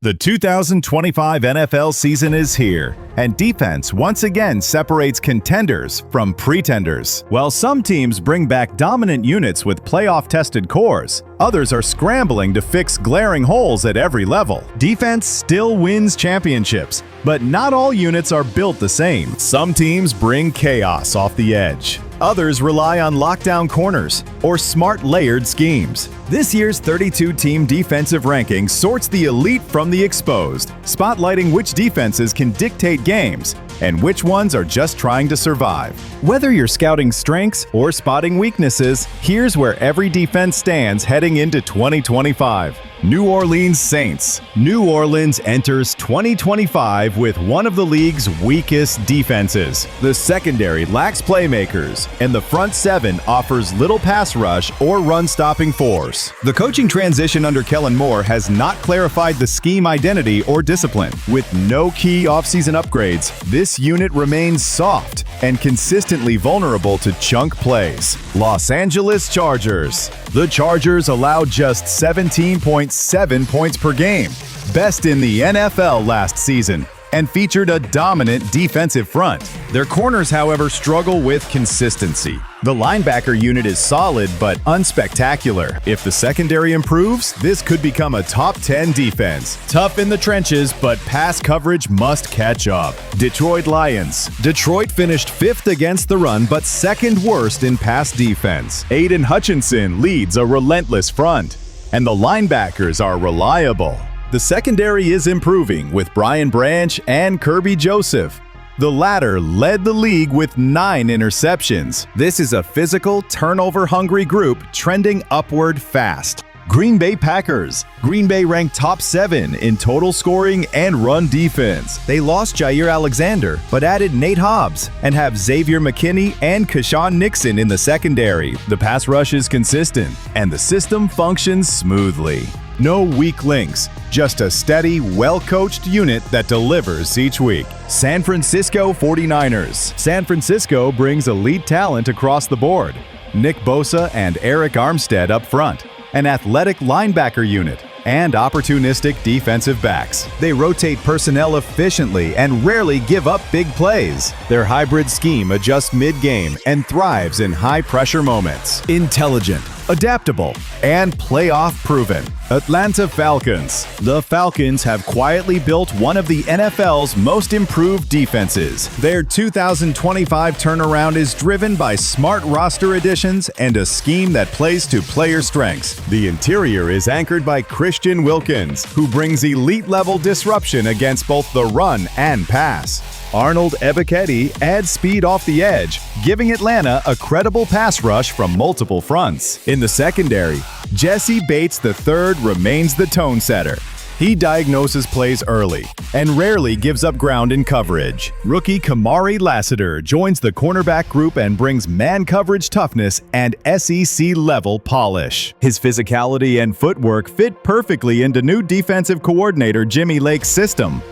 The 2025 NFL season is here, and defense once again separates contenders from pretenders. While some teams bring back dominant units with playoff-tested cores, others are scrambling to fix glaring holes at every level. Defense still wins championships, but not all units are built the same. Some teams bring chaos off the edge. Others rely on lockdown corners or smart layered schemes. This year's 32-team defensive ranking sorts the elite from the exposed, spotlighting which defenses can dictate games and which ones are just trying to survive. Whether you're scouting strengths or spotting weaknesses, here's where every defense stands heading into 2025. New Orleans Saints. New Orleans enters 2025 with one of the league's weakest defenses. The secondary lacks playmakers, and the front seven offers little pass rush or run-stopping force. The coaching transition under Kellen Moore has not clarified the scheme identity or discipline. With no key offseason upgrades, this unit remains soft and consistently vulnerable to chunk plays. Los Angeles Chargers. The Chargers allowed just 17.7 points per game, best in the NFL last season, and featured a dominant defensive front. Their corners, however, struggle with consistency. The linebacker unit is solid but unspectacular. If the secondary improves, this could become a top 10 defense. Tough in the trenches, but pass coverage must catch up. Detroit Lions. Detroit finished 5th against the run, but 2nd worst in pass defense. Aiden Hutchinson leads a relentless front, and the linebackers are reliable. The secondary is improving with Brian Branch and Kirby Joseph. The latter led the league with 9 interceptions. This is a physical, turnover-hungry group trending upward fast. Green Bay Packers. Green Bay ranked top 7 in total scoring and run defense. They lost Jair Alexander, but added Nate Hobbs and have Xavier McKinney and Keshawn Nixon in the secondary. The pass rush is consistent, and the system functions smoothly. No weak links, just a steady, well-coached unit that delivers each week. San Francisco 49ers. San Francisco brings elite talent across the board. Nick Bosa and Eric Armstead up front, an athletic linebacker unit, and opportunistic defensive backs. They rotate personnel efficiently and rarely give up big plays. Their hybrid scheme adjusts mid-game and thrives in high-pressure moments. Intelligent, adaptable, and playoff-proven. Atlanta Falcons. The Falcons have quietly built one of the NFL's most improved defenses. Their 2025 turnaround is driven by smart roster additions and a scheme that plays to player strengths. The interior is anchored by Christian Wilkins, who brings elite-level disruption against both the run and pass. Arnold Ebiketie adds speed off the edge, giving Atlanta a credible pass rush from multiple fronts. In the secondary, Jesse Bates III remains the tone setter. He diagnoses plays early and rarely gives up ground in coverage. Rookie Kamari Lassiter joins the cornerback group and brings man coverage toughness and SEC-level polish. His physicality and footwork fit perfectly into new defensive coordinator Jimmy Lake's system.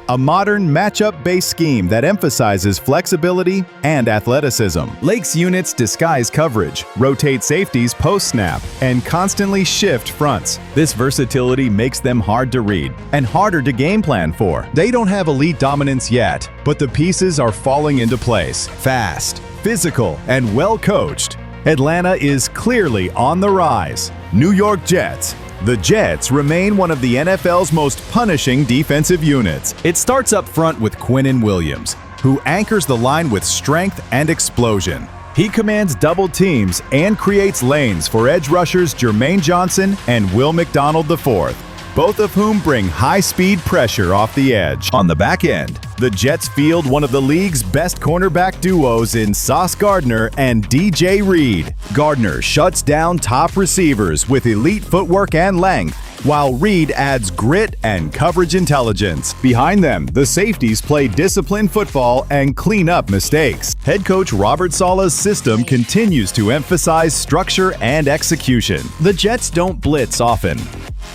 A modern matchup-based scheme that emphasizes flexibility and athleticism. Lake's units disguise coverage, rotate safeties post-snap, and constantly shift fronts. This versatility makes them hard to read and harder to game plan for. They don't have elite dominance yet, but the pieces are falling into place. Fast, physical, and well-coached, Atlanta is clearly on the rise. New York Jets. The Jets remain one of the NFL's most punishing defensive units. It starts up front with Quinnen Williams, who anchors the line with strength and explosion. He commands double teams and creates lanes for edge rushers Jermaine Johnson and Will McDonald IV, both of whom bring high-speed pressure off the edge. On the back end, the Jets field one of the league's best cornerback duos in Sauce Gardner and DJ Reed. Gardner shuts down top receivers with elite footwork and length, while Reed adds grit and coverage intelligence. Behind them, the safeties play disciplined football and clean up mistakes. Head coach Robert Saleh's system continues to emphasize structure and execution. The Jets don't blitz often.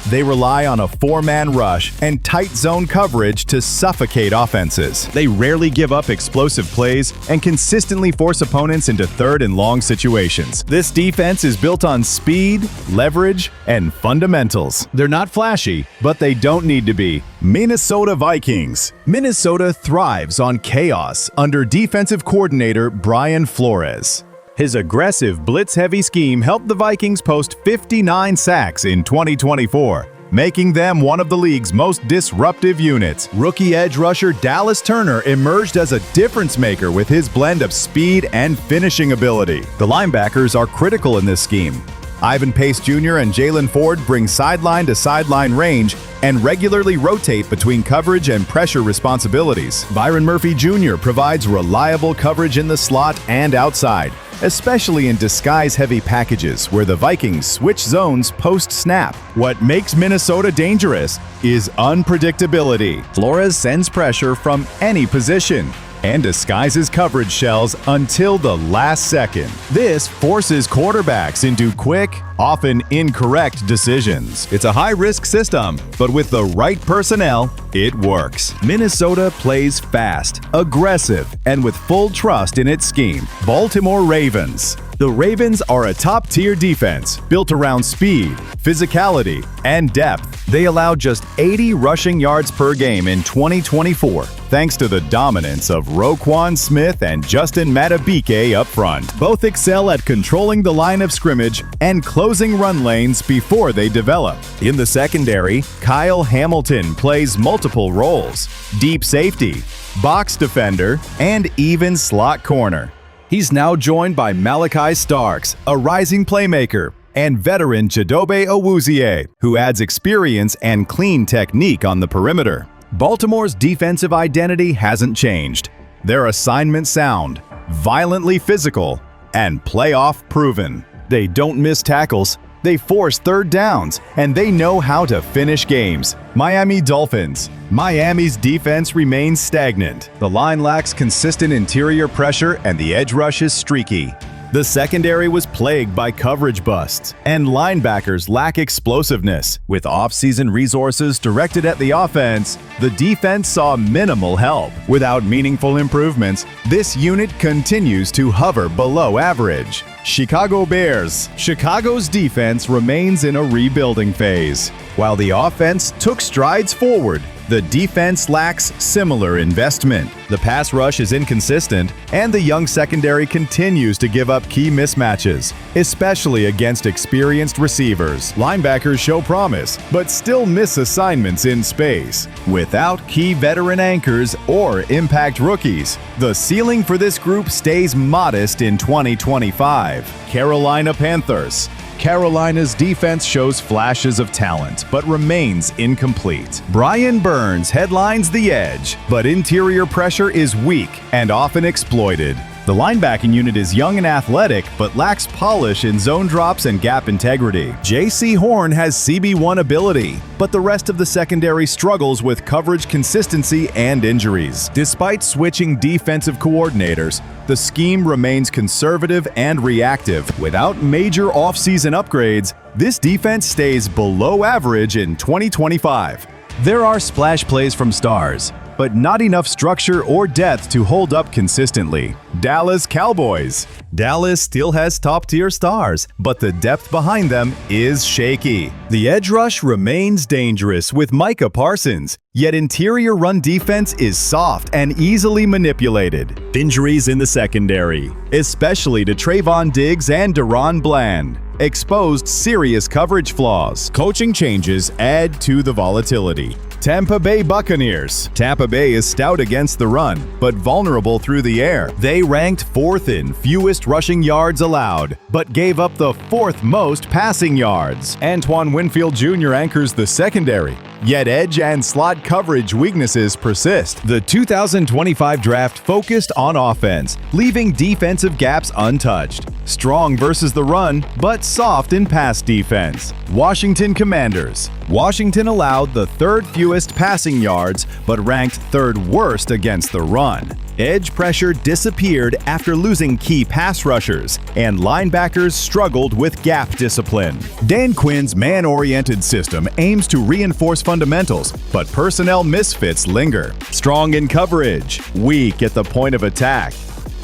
They rely on a four-man rush and tight zone coverage to suffocate offenses. They rarely give up explosive plays and consistently force opponents into third and long situations. This defense is built on speed, leverage, and fundamentals. They're not flashy, but they don't need to be. Minnesota Vikings. Minnesota thrives on chaos under defensive coordinator Brian Flores. His aggressive blitz-heavy scheme helped the Vikings post 59 sacks in 2024, making them one of the league's most disruptive units. Rookie edge rusher Dallas Turner emerged as a difference-maker with his blend of speed and finishing ability. The linebackers are critical in this scheme. Ivan Pace Jr. and Jalen Ford bring sideline-to-sideline range and regularly rotate between coverage and pressure responsibilities. Byron Murphy Jr. provides reliable coverage in the slot and outside, especially in disguise-heavy packages where the Vikings switch zones post-snap. What makes Minnesota dangerous is unpredictability. Flores sends pressure from any position and disguises coverage shells until the last second. This forces quarterbacks into quick, often incorrect decisions. It's a high-risk system, but with the right personnel, it works. Minnesota plays fast, aggressive, and with full trust in its scheme. Baltimore Ravens. The Ravens are a top-tier defense built around speed, physicality, and depth. They allowed just 80 rushing yards per game in 2024, thanks to the dominance of Roquan Smith and Justin Madubuike up front. Both excel at controlling the line of scrimmage and closing run lanes before they develop. In the secondary, Kyle Hamilton plays multiple roles: deep safety, box defender, and even slot corner. He's now joined by Malachi Starks, a rising playmaker, and veteran Chidobe Awuzie, who adds experience and clean technique on the perimeter. Baltimore's defensive identity hasn't changed. They're assignment sound, violently physical, and playoff proven. They don't miss tackles, they force third downs, and they know how to finish games. Miami Dolphins. Miami's defense remains stagnant. The line lacks consistent interior pressure and the edge rush is streaky. The secondary was plagued by coverage busts, and linebackers lack explosiveness. With offseason resources directed at the offense, the defense saw minimal help. Without meaningful improvements, this unit continues to hover below average. Chicago Bears. Chicago's defense remains in a rebuilding phase. While the offense took strides forward, the defense lacks similar investment. The pass rush is inconsistent, and the young secondary continues to give up key mismatches, especially against experienced receivers. Linebackers show promise, but still miss assignments in space. Without key veteran anchors or impact rookies, the ceiling for this group stays modest in 2025. Carolina Panthers. Carolina's defense shows flashes of talent, but remains incomplete. Brian Burns headlines the edge, but interior pressure is weak and often exploited. The linebacking unit is young and athletic, but lacks polish in zone drops and gap integrity. J.C. Horn has CB1 ability, but the rest of the secondary struggles with coverage consistency and injuries. Despite switching defensive coordinators, the scheme remains conservative and reactive. Without major offseason upgrades, this defense stays below average in 2025. There are splash plays from stars, but not enough structure or depth to hold up consistently. Dallas Cowboys. Dallas still has top-tier stars, but the depth behind them is shaky. The edge rush remains dangerous with Micah Parsons, yet interior run defense is soft and easily manipulated. Injuries in the secondary, especially to Trayvon Diggs and Deron Bland, exposed serious coverage flaws. Coaching changes add to the volatility. Tampa Bay Buccaneers. Tampa Bay is stout against the run, but vulnerable through the air. They ranked 4th in fewest rushing yards allowed, but gave up the 4th most passing yards. Antoine Winfield Jr. anchors the secondary, yet edge and slot coverage weaknesses persist. The 2025 draft focused on offense, leaving defensive gaps untouched. Strong versus the run, but soft in pass defense. Washington Commanders. Washington allowed the third fewest passing yards, but ranked third worst against the run. Edge pressure disappeared after losing key pass rushers, and linebackers struggled with gap discipline. Dan Quinn's man-oriented system aims to reinforce fundamentals, but personnel misfits linger. Strong in coverage, weak at the point of attack.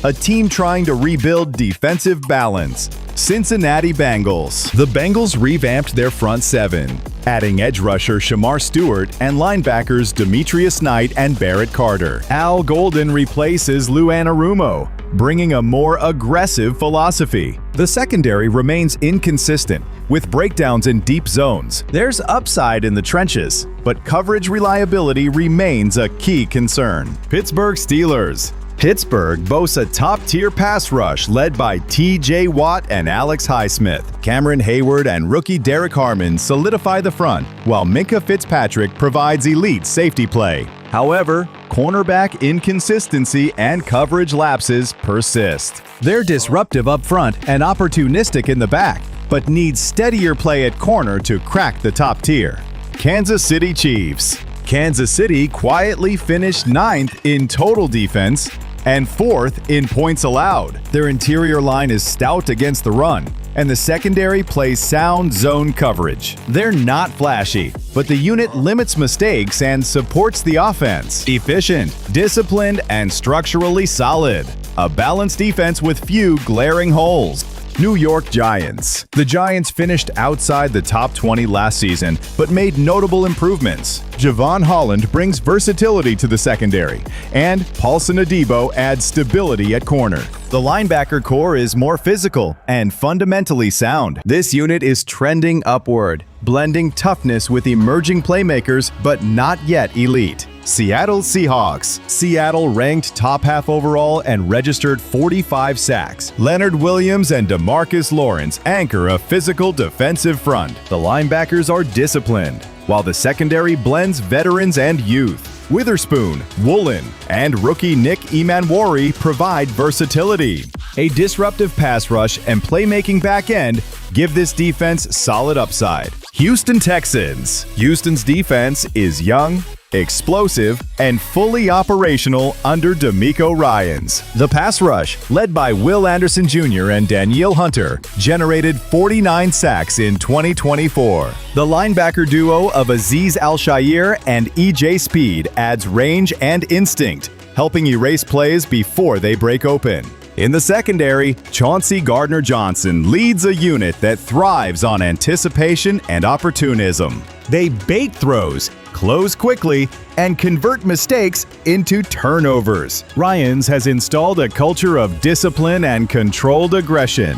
A team trying to rebuild defensive balance. Cincinnati Bengals. The Bengals revamped their front seven, adding edge rusher Shamar Stewart and linebackers Demetrius Knight and Barrett Carter. Al Golden replaces Lou Anarumo, bringing a more aggressive philosophy. The secondary remains inconsistent, with breakdowns in deep zones. There's upside in the trenches, but coverage reliability remains a key concern. Pittsburgh Steelers. Pittsburgh boasts a top-tier pass rush led by T.J. Watt and Alex Highsmith. Cameron Hayward and rookie Derek Harmon solidify the front, while Minkah Fitzpatrick provides elite safety play. However, cornerback inconsistency and coverage lapses persist. They're disruptive up front and opportunistic in the back, but need steadier play at corner to crack the top tier. Kansas City Chiefs. Kansas City quietly finished 9th in total defense and 4th in points allowed. Their interior line is stout against the run, and the secondary plays sound zone coverage. They're not flashy, but the unit limits mistakes and supports the offense. Efficient, disciplined, and structurally solid. A balanced defense with few glaring holes. New York Giants. The Giants finished outside the top 20 last season, but made notable improvements. Javon Holland brings versatility to the secondary, and Paulson Adebo adds stability at corner. The linebacker core is more physical and fundamentally sound. This unit is trending upward, blending toughness with emerging playmakers, but not yet elite. Seattle Seahawks. Seattle ranked top half overall and registered 45 sacks. Leonard Williams and DeMarcus Lawrence anchor a physical defensive front. The linebackers are disciplined, while the secondary blends veterans and youth. Witherspoon, Woolen, and rookie Nick Emanwari provide versatility. A disruptive pass rush and playmaking back end give this defense solid upside. Houston Texans. Houston's defense is young, explosive, and fully operational under DeMeco Ryans. The pass rush, led by Will Anderson Jr. and Danielle Hunter, generated 49 sacks in 2024. The linebacker duo of Azeez Al-Shaair and E.J. Speed adds range and instinct, helping erase plays before they break open. In the secondary, Chauncey Gardner-Johnson leads a unit that thrives on anticipation and opportunism. They bait throws, close quickly, and convert mistakes into turnovers. Ryans has installed a culture of discipline and controlled aggression.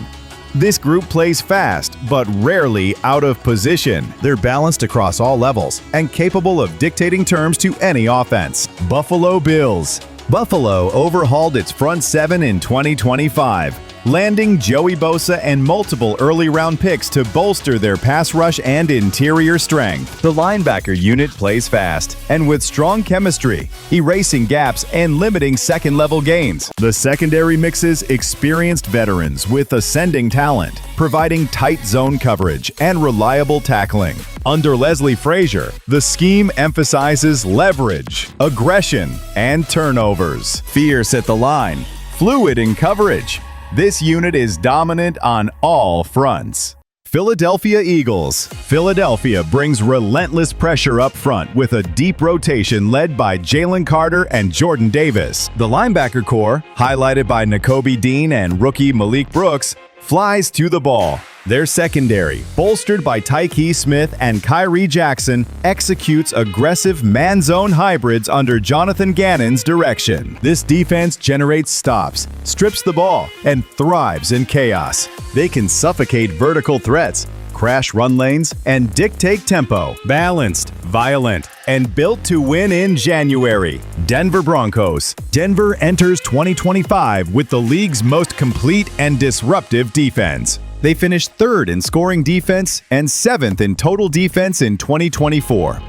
This group plays fast, but rarely out of position. They're balanced across all levels and capable of dictating terms to any offense. Buffalo Bills. Buffalo overhauled its front seven in 2025, landing Joey Bosa and multiple early-round picks to bolster their pass rush and interior strength. The linebacker unit plays fast and with strong chemistry, erasing gaps and limiting second-level gains. The secondary mixes experienced veterans with ascending talent, providing tight zone coverage and reliable tackling. Under Leslie Frazier, the scheme emphasizes leverage, aggression, and turnovers. Fierce at the line, fluid in coverage. This unit is dominant on all fronts. Philadelphia Eagles. Philadelphia brings relentless pressure up front with a deep rotation led by Jalen Carter and Jordan Davis. The linebacker core, highlighted by Nakobe Dean and rookie Malik Brooks, flies to the ball. Their secondary, bolstered by Tyke Smith and Kyrie Jackson, executes aggressive man-zone hybrids under Jonathan Gannon's direction. This defense generates stops, strips the ball, and thrives in chaos. They can suffocate vertical threats, crash run lanes, and dictate tempo. Balanced, violent, and built to win in January. Denver Broncos. Denver enters 2025 with the league's most complete and disruptive defense. They finished third in scoring defense and 7th in total defense in 2024.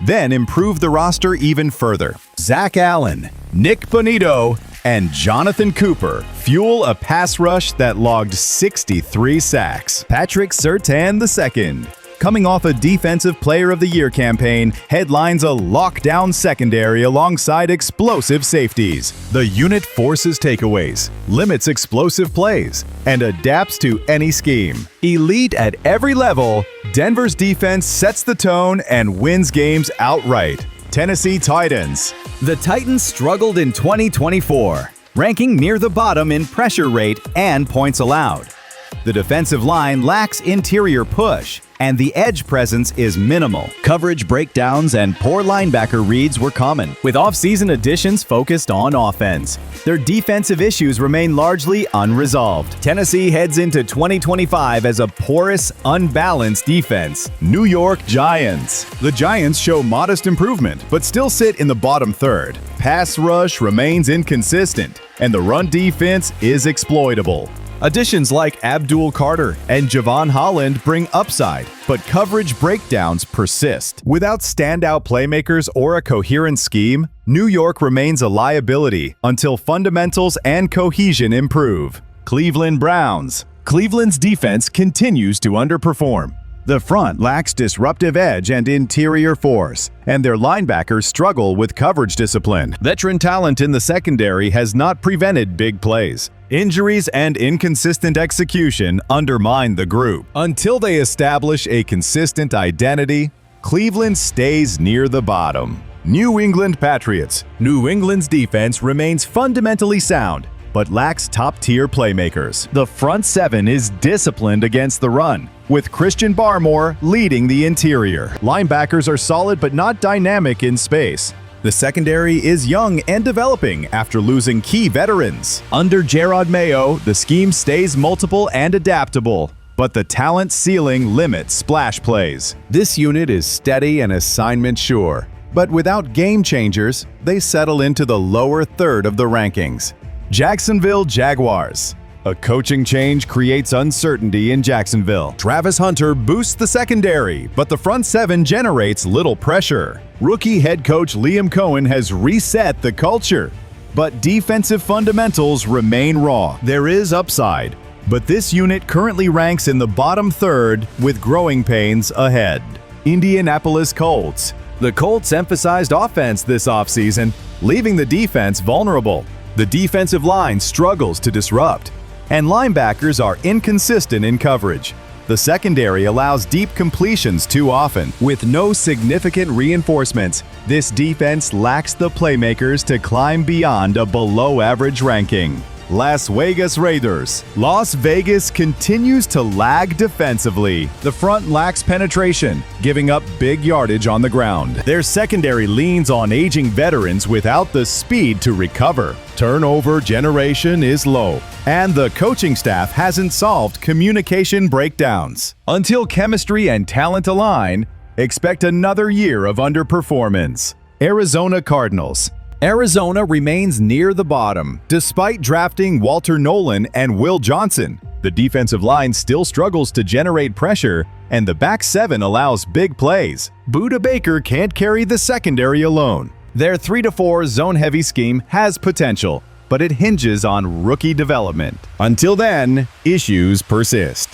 Then improved the roster even further. Zach Allen, Nick Bonito, and Jonathan Cooper fuel a pass rush that logged 63 sacks. Patrick Surtain II, coming off a Defensive Player of the Year campaign, headlines a lockdown secondary alongside explosive safeties. The unit forces takeaways, limits explosive plays, and adapts to any scheme. Elite at every level, Denver's defense sets the tone and wins games outright. Tennessee Titans. The Titans struggled in 2024, ranking near the bottom in pressure rate and points allowed. The defensive line lacks interior push, and the edge presence is minimal. Coverage breakdowns and poor linebacker reads were common, with offseason additions focused on offense. Their defensive issues remain largely unresolved. Tennessee heads into 2025 as a porous, unbalanced defense. New York Giants. The Giants show modest improvement, but still sit in the bottom third. Pass rush remains inconsistent, and the run defense is exploitable. Additions like Abdul Carter and Javon Holland bring upside, but coverage breakdowns persist. Without standout playmakers or a coherent scheme, New York remains a liability until fundamentals and cohesion improve. Cleveland Browns. Cleveland's defense continues to underperform. The front lacks disruptive edge and interior force, and their linebackers struggle with coverage discipline. Veteran talent in the secondary has not prevented big plays. Injuries and inconsistent execution undermine the group. Until they establish a consistent identity, Cleveland stays near the bottom. New England Patriots. New England's defense remains fundamentally sound, but lacks top-tier playmakers. The front seven is disciplined against the run, with Christian Barmore leading the interior. Linebackers are solid but not dynamic in space. The secondary is young and developing after losing key veterans. Under Gerard Mayo, the scheme stays multiple and adaptable, but the talent ceiling limits splash plays. This unit is steady and assignment sure, but without game changers, they settle into the lower third of the rankings. Jacksonville Jaguars. A coaching change creates uncertainty in Jacksonville. Travis Hunter boosts the secondary, but the front seven generates little pressure. Rookie head coach Liam Cohen has reset the culture, but defensive fundamentals remain raw. There is upside, but this unit currently ranks in the bottom third with growing pains ahead. Indianapolis Colts. The Colts emphasized offense this offseason, leaving the defense vulnerable. The defensive line struggles to disrupt, and linebackers are inconsistent in coverage. The secondary allows deep completions too often. With no significant reinforcements, this defense lacks the playmakers to climb beyond a below-average ranking. Las Vegas Raiders. Las Vegas continues to lag defensively. The front lacks penetration, giving up big yardage on the ground. Their secondary leans on aging veterans without the speed to recover. Turnover generation is low, and the coaching staff hasn't solved communication breakdowns. Until chemistry and talent align, expect another year of underperformance. Arizona Cardinals. Arizona remains near the bottom, despite drafting Walter Nolan and Will Johnson. The defensive line still struggles to generate pressure, and the back seven allows big plays. Budda Baker can't carry the secondary alone. Their 3-4 zone-heavy scheme has potential, but it hinges on rookie development. Until then, issues persist.